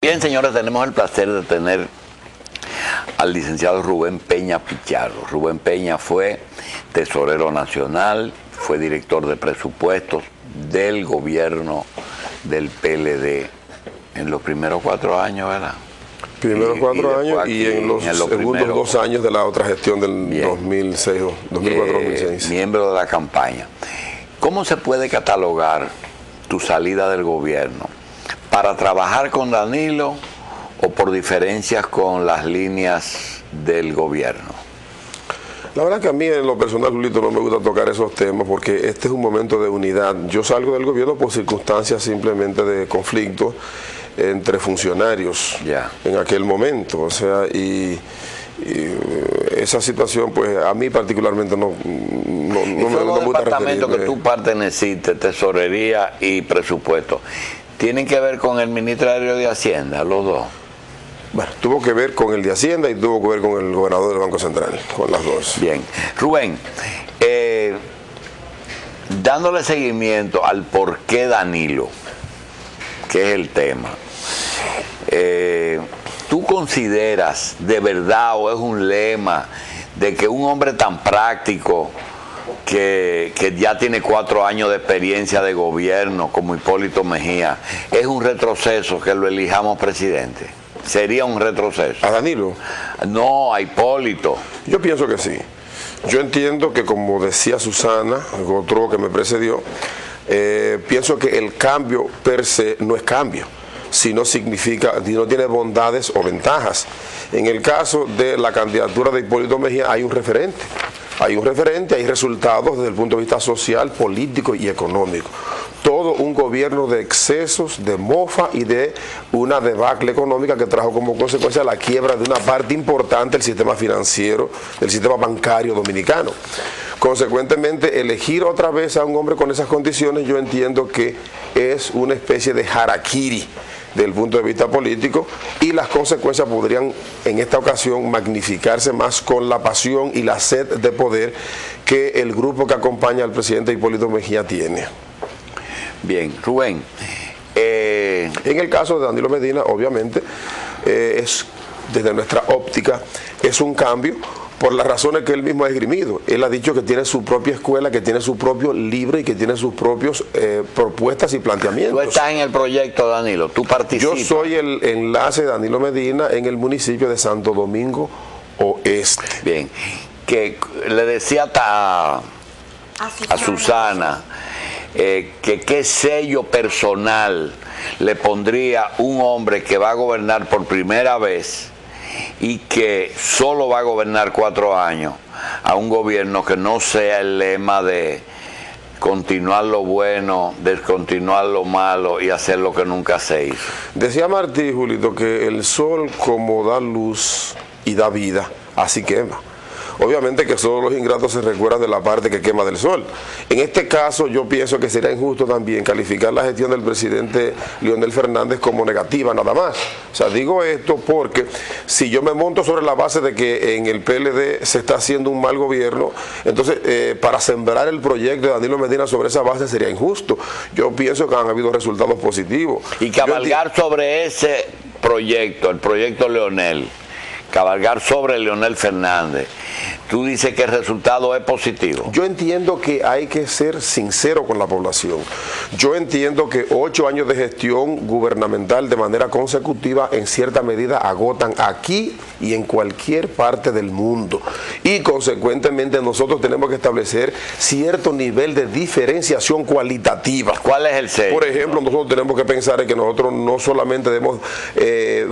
Bien, señores, tenemos el placer de tener al licenciado Rubén Peña Pichardo. Rubén Peña fue tesorero nacional, fue director de presupuestos del gobierno del PLD en los primeros 4 años, ¿verdad? Primeros 4 años y en los segundos 2 años de la otra gestión del 2006, 2004-2006. Miembro de la campaña. ¿Cómo se puede catalogar tu salida del gobierno? ¿Para trabajar con Danilo o por diferencias con las líneas del gobierno? La verdad que a mí en lo personal, Julito, no me gusta tocar esos temas porque este es un momento de unidad. Yo salgo del gobierno por circunstancias simplemente de conflicto entre funcionarios en aquel momento. O sea, y esa situación, pues a mí particularmente no me gusta departamento que tú perteneciste, tesorería y presupuesto, ¿tienen que ver con el Ministerio de Hacienda, los dos? Bueno, tuvo que ver con el de Hacienda y tuvo que ver con el gobernador del Banco Central, con las dos. Bien. Rubén, dándole seguimiento al por qué Danilo, que es el tema, ¿tú consideras de verdad o es un lema de que un hombre tan práctico que ya tiene 4 años de experiencia de gobierno como Hipólito Mejía, es un retroceso que lo elijamos presidente? ¿Sería un retroceso? ¿A Danilo? No, a Hipólito. Yo pienso que sí. Yo entiendo que, como decía Susana Gotro, que me precedió, pienso que el cambio per se no es cambio, sino significa, no tiene bondades o ventajas. En el caso de la candidatura de Hipólito Mejía hay un referente. Hay un referente, hay resultados desde el punto de vista social, político y económico. Todo un gobierno de excesos, de mofa y de una debacle económica que trajo como consecuencia la quiebra de una parte importante del sistema financiero, del sistema bancario dominicano. Consecuentemente, elegir otra vez a un hombre con esas condiciones, yo entiendo que es una especie de harakiri desde el punto de vista político, y las consecuencias podrían en esta ocasión magnificarse más con la pasión y la sed de poder que el grupo que acompaña al presidente Hipólito Mejía tiene. Bien, Rubén. En el caso de Danilo Medina, obviamente, es desde nuestra óptica, es un cambio por las razones que él mismo ha esgrimido. Él ha dicho que tiene su propia escuela, que tiene su propio libro y que tiene sus propios propuestas y planteamientos. Tú estás en el proyecto, Danilo, tú participas. Yo soy el enlace de Danilo Medina en el municipio de Santo Domingo Oeste. Bien, que le decía a Susana que qué sello personal le pondría un hombre que va a gobernar por primera vez y que solo va a gobernar 4 años, a un gobierno que no sea el lema de continuar lo bueno, descontinuar lo malo y hacer lo que nunca se hizo. Decía Martí, Julito, que el sol como da luz y da vida, así quema. Obviamente que solo los ingratos se recuerdan de la parte que quema del sol. En este caso yo pienso que sería injusto también calificar la gestión del presidente Leonel Fernández como negativa nada más. O sea, digo esto porque si yo me monto sobre la base de que en el PLD se está haciendo un mal gobierno, entonces para sembrar el proyecto de Danilo Medina sobre esa base sería injusto. Yo pienso que han habido resultados positivos. Y cabalgar sobre ese proyecto, el proyecto Leonel, cabalgar sobre Leonel Fernández, tú dices que el resultado es positivo. Yo entiendo que hay que ser sincero con la población. Yo entiendo que 8 años de gestión gubernamental de manera consecutiva en cierta medida agotan aquí y en cualquier parte del mundo. Y consecuentemente nosotros tenemos que establecer cierto nivel de diferenciación cualitativa. ¿Cuál es el sello? Por ejemplo, nosotros tenemos que pensar en que nosotros no solamente debemos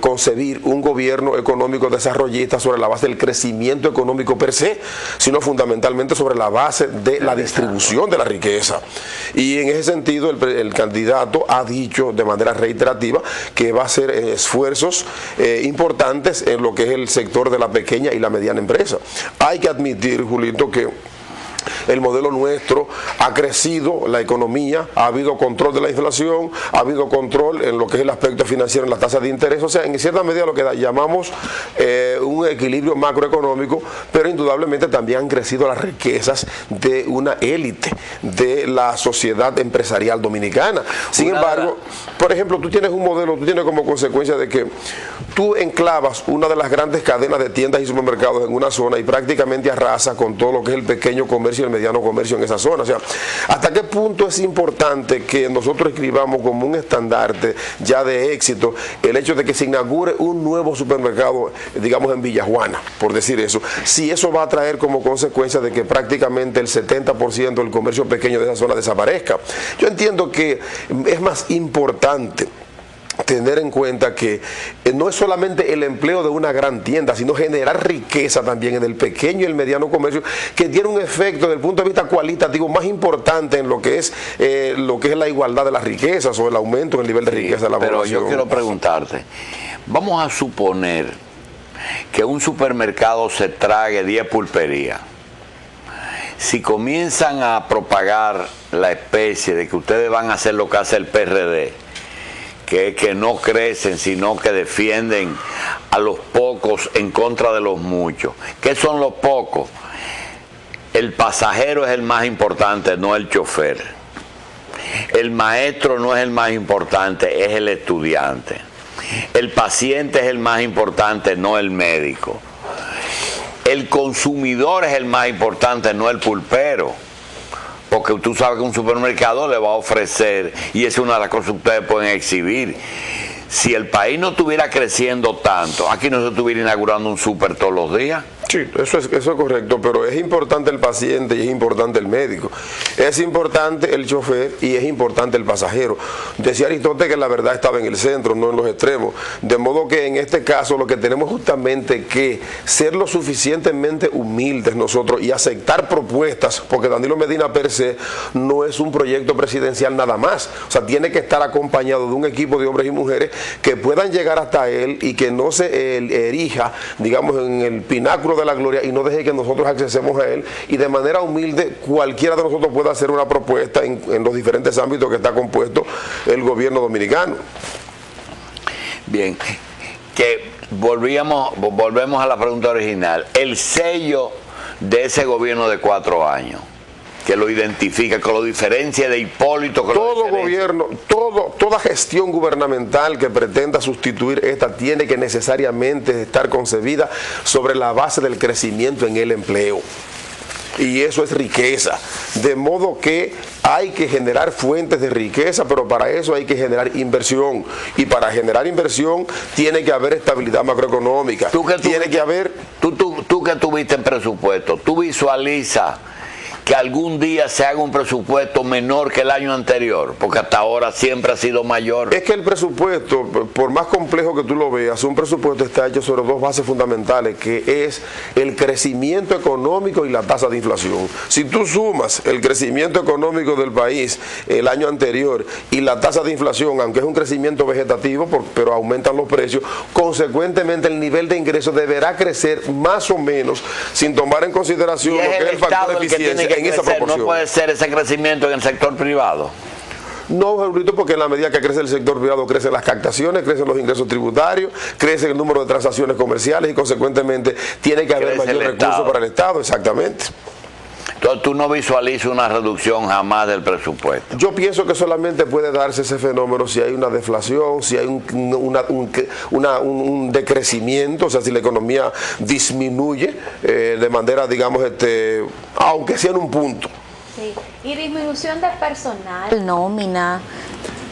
concebir un gobierno económico desarrollista sobre la base del crecimiento económico per se, sino fundamentalmente sobre la base de la distribución de la riqueza. Y en ese sentido el candidato ha dicho de manera reiterativa que va a hacer esfuerzos importantes en lo que es el sector de la pequeña y la mediana empresa. Hay que admitir, Julito, que el modelo nuestro ha crecido, la economía, ha habido control de la inflación, ha habido control en lo que es el aspecto financiero, en las tasas de interés, o sea, en cierta medida lo que llamamos un equilibrio macroeconómico, pero indudablemente también han crecido las riquezas de una élite de la sociedad empresarial dominicana. Sin embargo, Por ejemplo, tú tienes un modelo, tú tienes como consecuencia de que tú enclavas una de las grandes cadenas de tiendas y supermercados en una zona y prácticamente arrasa con todo lo que es el pequeño comercio y el mediano comercio en esa zona. O sea, ¿hasta qué punto es importante que nosotros escribamos como un estandarte ya de éxito el hecho de que se inaugure un nuevo supermercado, digamos en Villajuana, por decir eso? Si eso va a traer como consecuencia de que prácticamente el 70% del comercio pequeño de esa zona desaparezca. Yo entiendo que es más importante tener en cuenta que no es solamente el empleo de una gran tienda, sino generar riqueza también en el pequeño y el mediano comercio, que tiene un efecto desde el punto de vista cualitativo más importante en lo que es la igualdad de las riquezas o el aumento en el nivel de riqueza de la población. Pero yo quiero preguntarte, vamos a suponer que un supermercado se trague 10 pulperías. Si comienzan a propagar la especie de que ustedes van a hacer lo que hace el PRD, que no crecen, sino que defienden a los pocos en contra de los muchos. ¿Qué son los pocos? El pasajero es el más importante, no el chofer. El maestro no es el más importante, es el estudiante. El paciente es el más importante, no el médico. El consumidor es el más importante, no el pulpero. Porque tú sabes que un supermercado le va a ofrecer, y esa es una de las cosas que ustedes pueden exhibir. Si el país no estuviera creciendo tanto, aquí no se estuviera inaugurando un súper todos los días. Sí, eso es correcto, pero es importante el paciente y es importante el médico. Es importante el chofer y es importante el pasajero. Decía Aristóteles que la verdad estaba en el centro, no en los extremos. De modo que en este caso lo que tenemos justamente que ser lo suficientemente humildes nosotros y aceptar propuestas, porque Danilo Medina per se no es un proyecto presidencial nada más. O sea, tiene que estar acompañado de un equipo de hombres y mujeres que puedan llegar hasta él y que no se erija, digamos, en el pináculo de la gloria y no deje que nosotros accesemos a él, y de manera humilde cualquiera de nosotros pueda hacer una propuesta en los diferentes ámbitos que está compuesto el gobierno dominicano. Bien, que volvemos a la pregunta original. El sello de ese gobierno de 4 años, que lo identifica, que lo diferencia de Hipólito. Todo gobierno, toda gestión gubernamental que pretenda sustituir esta tiene que necesariamente estar concebida sobre la base del crecimiento en el empleo. Y eso es riqueza. De modo que hay que generar fuentes de riqueza, pero para eso hay que generar inversión. Y para generar inversión tiene que haber estabilidad macroeconómica. Tú que tuviste en presupuesto, tú visualizas que algún día se haga un presupuesto menor que el año anterior, porque hasta ahora siempre ha sido mayor. Es que el presupuesto, por más complejo que tú lo veas, un presupuesto está hecho sobre 2 bases fundamentales, que es el crecimiento económico y la tasa de inflación. Si tú sumas el crecimiento económico del país el año anterior y la tasa de inflación, aunque es un crecimiento vegetativo, pero aumentan los precios, consecuentemente el nivel de ingresos deberá crecer más o menos, sin tomar en consideración lo que es el factor de eficiencia. No puede ser ese crecimiento en el sector privado. No, Jaurito, porque en la medida que crece el sector privado, crecen las captaciones, crecen los ingresos tributarios, crece el número de transacciones comerciales y consecuentemente tiene que haber mayor recurso para el Estado, exactamente. Entonces tú no visualizas una reducción jamás del presupuesto. Yo pienso que solamente puede darse ese fenómeno si hay una deflación, si hay un decrecimiento, o sea, si la economía disminuye de manera, digamos, aunque sea en un punto. Sí. Y disminución de personal, nómina.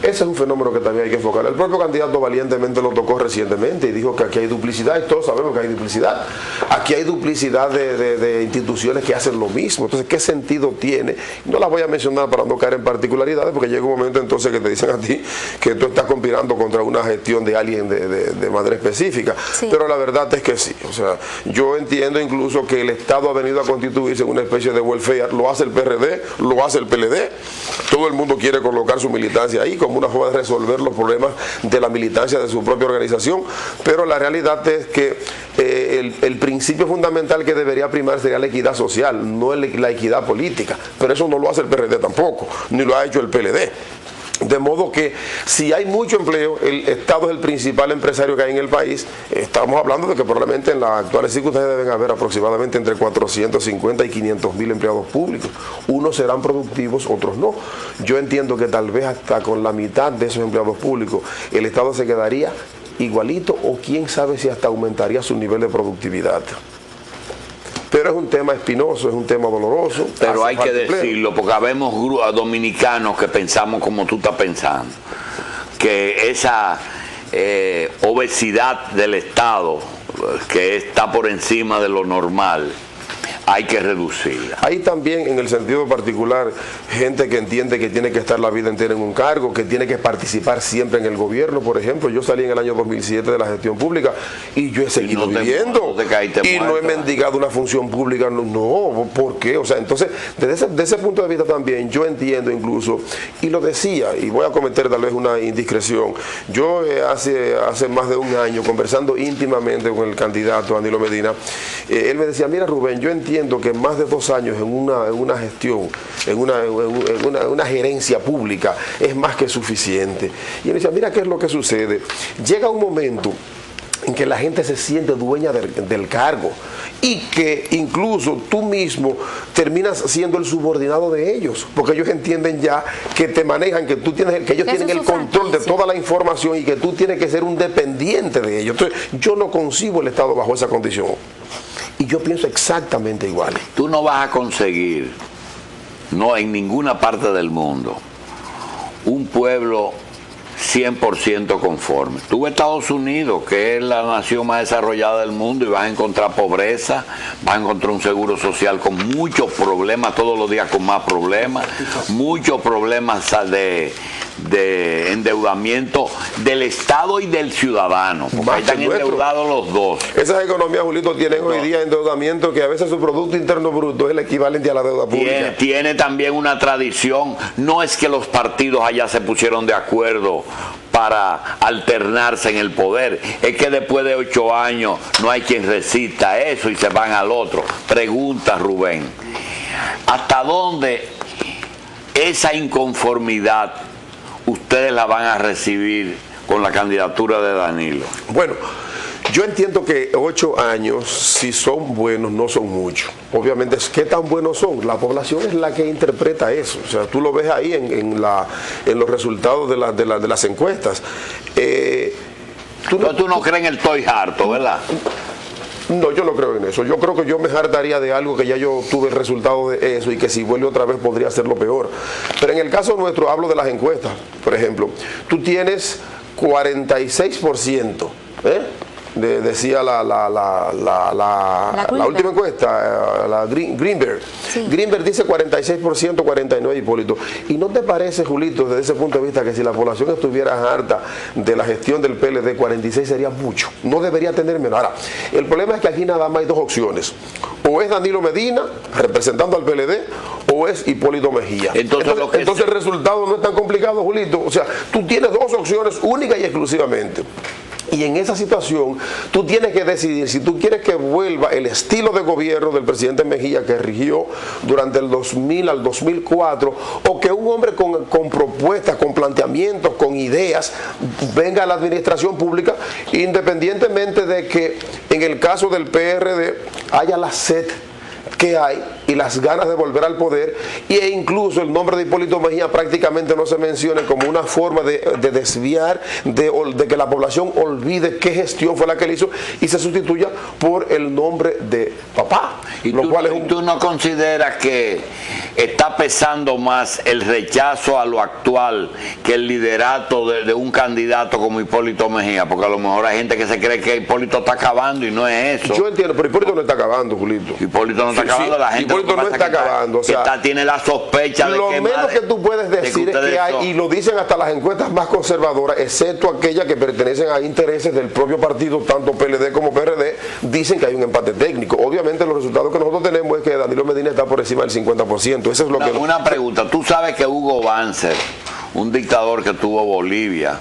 Ese es un fenómeno que también hay que enfocar. El propio candidato valientemente lo tocó recientemente y dijo que aquí hay duplicidad, y todos sabemos que hay duplicidad. Aquí hay duplicidad de instituciones que hacen lo mismo. Entonces, ¿qué sentido tiene? No las voy a mencionar para no caer en particularidades, porque llega un momento entonces que te dicen a ti que tú estás conspirando contra una gestión de alguien de manera específica. Sí. Pero la verdad es que sí. O sea, yo entiendo incluso que el Estado ha venido a constituirse en una especie de welfare. Lo hace el PRD, lo hace el PLD. Todo el mundo quiere colocar su militancia ahí como una forma de resolver los problemas de la militancia de su propia organización, pero la realidad es que el principio fundamental que debería primar sería la equidad social, no la equidad política, pero eso no lo hace el PRD tampoco, ni lo ha hecho el PLD. De modo que si hay mucho empleo, el Estado es el principal empresario que hay en el país. Estamos hablando de que probablemente en las actuales circunstancias deben haber aproximadamente entre 450 y 500.000 empleados públicos. Unos serán productivos, otros no. Yo entiendo que tal vez hasta con la mitad de esos empleados públicos el Estado se quedaría igualito, o quién sabe si hasta aumentaría su nivel de productividad. Pero es un tema espinoso, es un tema doloroso. Pero hay que decirlo, porque habemos dominicanos que pensamos como tú estás pensando, que esa obesidad del Estado, que está por encima de lo normal, hay que reducirla. Hay también, en el sentido particular, gente que entiende que tiene que estar la vida entera en un cargo, que tiene que participar siempre en el gobierno. Por ejemplo, yo salí en el año 2007 de la gestión pública y yo he seguido viviendo y no he mendigado una función pública. No, ¿por qué? O sea, entonces, desde ese punto de vista también, yo entiendo incluso, y lo decía, y voy a cometer tal vez una indiscreción, yo hace más de un año, conversando íntimamente con el candidato Danilo Medina, él me decía, mira Rubén, yo entiendo que más de 2 años en una gestión, en una gerencia pública es más que suficiente. Y él decía, mira qué es lo que sucede. Llega un momento en que la gente se siente dueña del cargo y que incluso tú mismo terminas siendo el subordinado de ellos, porque ellos entienden ya que te manejan, que ellos tienen el control de toda la información y que tú tienes que ser un dependiente de ellos. Entonces, yo no concibo el Estado bajo esa condición. Y yo pienso exactamente igual. Tú no vas a conseguir, no en ninguna parte del mundo, un pueblo 100% conforme. Tú ves Estados Unidos, que es la nación más desarrollada del mundo, y vas a encontrar pobreza, vas a encontrar un seguro social con muchos problemas, todos los días con más problemas, muchos problemas de endeudamiento del Estado y del ciudadano, porque ahí están endeudados los dos. Esas economías, Julito, tienen hoy día endeudamiento que a veces su Producto Interno Bruto es el equivalente a la deuda pública. Tiene también una tradición. No es que los partidos allá se pusieron de acuerdo para alternarse en el poder, es que después de 8 años no hay quien resista eso y se van al otro. Pregunta Rubén, ¿hasta dónde esa inconformidad ustedes la van a recibir con la candidatura de Danilo? Bueno, yo entiendo que 8 años, si son buenos, no son muchos. Obviamente, ¿qué tan buenos son? La población es la que interpreta eso. O sea, tú lo ves ahí en los resultados de las encuestas. Tú no crees en el estoy harto, ¿verdad? No, yo no creo en eso. Yo creo que yo me hartaría de algo que ya yo tuve el resultado de eso y que si vuelve otra vez podría hacerlo peor. Pero en el caso nuestro, hablo de las encuestas, por ejemplo. Tú tienes 46%, decía la última encuesta, la Greenberg. Sí. Greenberg dice 46%, 49% Hipólito. ¿Y no te parece, Julito, desde ese punto de vista, que si la población estuviera harta de la gestión del PLD, 46 sería mucho? No debería tener menos. Ahora, el problema es que aquí nada más hay 2 opciones. O es Danilo Medina, representando al PLD, o es Hipólito Mejía. Entonces el resultado no es tan complicado, Julito. O sea, tú tienes 2 opciones únicas y exclusivamente. Y en esa situación, tú tienes que decidir si tú quieres que vuelva el estilo de gobierno del presidente Mejía que rigió durante el 2000 al 2004, o que un hombre con propuestas, con planteamientos, con ideas, venga a la administración pública, independientemente de que en el caso del PRD haya la sed que hay y las ganas de volver al poder, e incluso el nombre de Hipólito Mejía prácticamente no se mencione como una forma de desviar, de que la población olvide qué gestión fue la que él hizo y se sustituya por el nombre de papá. ¿Y tú no consideras que está pesando más el rechazo a lo actual que el liderato de un candidato como Hipólito Mejía? Porque a lo mejor hay gente que se cree que Hipólito está acabando y no es eso. Yo entiendo, pero Hipólito no está acabando, Julito. Hipólito no está acabando, la gente Hipólito no está acabando. O sea, tiene la sospecha de que lo menos que tú puedes decir es que hay, y lo dicen hasta las encuestas más conservadoras, excepto aquellas que pertenecen a intereses del propio partido, tanto PLD como PRD, dicen que hay un empate técnico. Obviamente los resultados que nosotros tenemos es que Danilo Medina está por encima del 50%. Eso es lo que... Una pregunta, tú sabes que Hugo Banzer, un dictador que tuvo Bolivia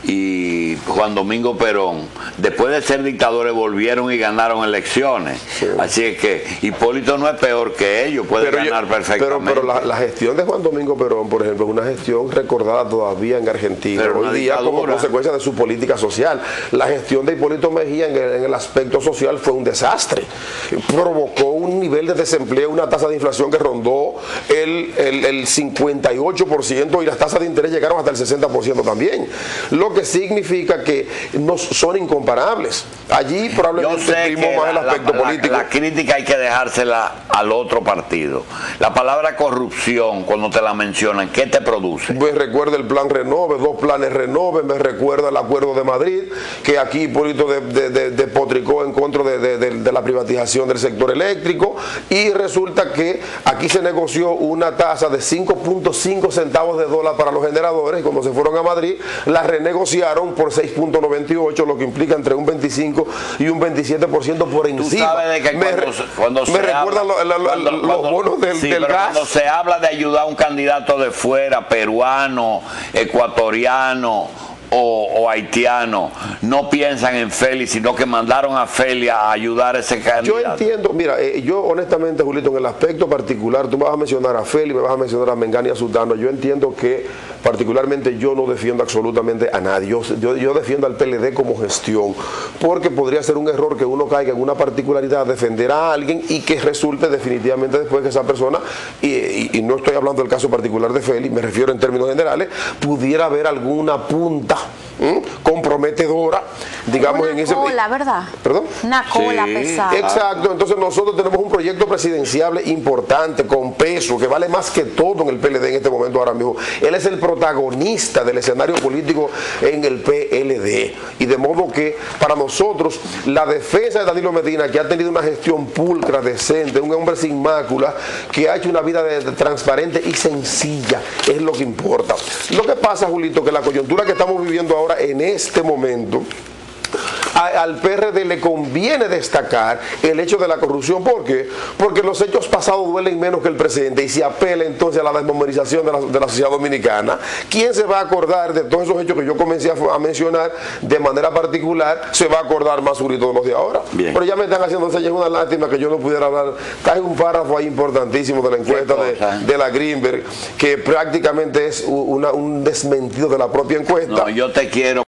y Juan Domingo Perón, después de ser dictadores, volvieron y ganaron elecciones. Sí. Así es que Hipólito no es peor que ellos, puede ganar perfectamente. Pero la gestión de Juan Domingo Perón, por ejemplo, es una gestión recordada todavía en Argentina, pero hoy día como consecuencia de su política social. La gestión de Hipólito Mejía en el aspecto social fue un desastre. Provocó un nivel de desempleo, una tasa de inflación que rondó el 58% y las tasas de interés llegaron hasta el 60% también. Lo que significa que no son incomparables. Allí probablemente vimos más el aspecto político. La crítica hay que dejársela al otro partido. La palabra corrupción, cuando te la mencionan, ¿qué te produce? Me recuerda el plan Renove, 2 planes Renove, me recuerda el acuerdo de Madrid, que aquí Hipólito despotricó en contra de la privatización del sector eléctrico, y resulta que aquí se negoció una tasa de 5.5 centavos de dólar para los generadores, y cuando se fueron a Madrid la renegociaron por 6.98, lo que implica entre un 25 y un 27% por encima. Tú sabes de que cuando me recuerdan los bonos del gas. Cuando se habla de ayudar a un candidato de fuera, peruano, ecuatoriano o haitiano, no piensan en Félix, sino que mandaron a Félix a ayudar a ese candidato. Yo entiendo, mira, yo honestamente, Julito, en el aspecto particular, tú vas a mencionar a Félix, me vas a mencionar a Mengani y a Sultano, yo entiendo que particularmente yo no defiendo absolutamente a nadie, yo defiendo al PLD como gestión, porque podría ser un error que uno caiga en una particularidad, defender a alguien y que resulte definitivamente después que esa persona, y no estoy hablando del caso particular de Félix, me refiero en términos generales, pudiera haber alguna punta comprometedora, digamos, una en ese cola, ¿verdad? ¿Perdón? Una cola pesada. Exacto, entonces nosotros tenemos un proyecto presidenciable importante, con peso, que vale más que todo en el PLD en este momento ahora mismo. Él es el protagonista del escenario político en el PLD, y de modo que para nosotros la defensa de Danilo Medina, que ha tenido una gestión pulcra, decente, un hombre sin mácula, que ha hecho una vida transparente y sencilla, es lo que importa. Lo que pasa, Julito, que la coyuntura que estamos viviendo ahora en este momento, al PRD le conviene destacar el hecho de la corrupción. ¿Por qué? Porque los hechos pasados duelen menos que el presente, y se apela entonces a la desmemorización de la sociedad dominicana. ¿Quién se va a acordar de todos esos hechos que yo comencé a mencionar de manera particular? Se va a acordar más Julito de los de ahora. Bien. Pero ya me están haciendo señas, una lástima que yo no pudiera hablar. Cae un párrafo ahí importantísimo de la encuesta de la Greenberg, que prácticamente es un desmentido de la propia encuesta. No, yo te quiero